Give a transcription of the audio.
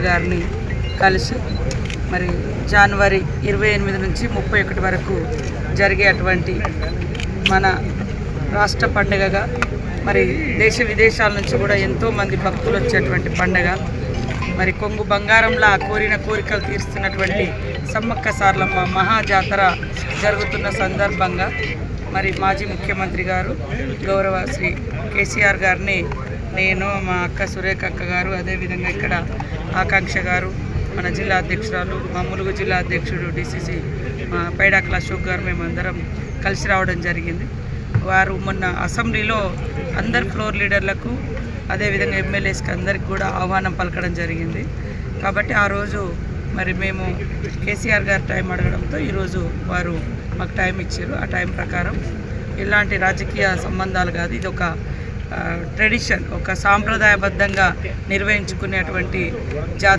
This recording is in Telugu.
గారిని కలిసి మరి జనవరి 28 నుంచి 31 వరకు జరిగేటువంటి మన రాష్ట్ర పండుగగా మరి దేశ విదేశాల నుంచి కూడా ఎంతోమంది భక్తులు వచ్చేటువంటి పండుగ. మరి కొంగు బంగారంలా కోరిన కోరికలు తీరుస్తున్నటువంటి సమ్మక్క సారలమ్మ మహాజాతర జరుగుతున్న సందర్భంగా మరి మాజీ ముఖ్యమంత్రి గారు గౌరవ శ్రీ కేసీఆర్ గారిని నేను, మా అక్క సురేఖ అక్క గారు, అదేవిధంగా ఇక్కడ ఆకాంక్ష గారు, మన జిల్లా అధ్యక్షురాలు, మా ములుగు జిల్లా అధ్యక్షుడు డిసిసి మా పైడాకల అశోక్ గారు, మేమందరం కలిసి రావడం జరిగింది. వారు మొన్న అసెంబ్లీలో అందరు ఫ్లోర్ లీడర్లకు అదేవిధంగా ఎమ్మెల్యేస్కి అందరికి కూడా ఆహ్వానం పలకడం జరిగింది. కాబట్టి ఆ రోజు మరి మేము కేసీఆర్ గారు టైం అడగడంతో ఈరోజు వారు మాకు టైం ఇచ్చారు. ఆ టైం ప్రకారం ఇలాంటి రాజకీయ సంబంధాలు కాదు, ఇది ఒక ట్రెడిషన్, ఒక సాంప్రదాయబద్ధంగా నిర్వహించుకునేటువంటి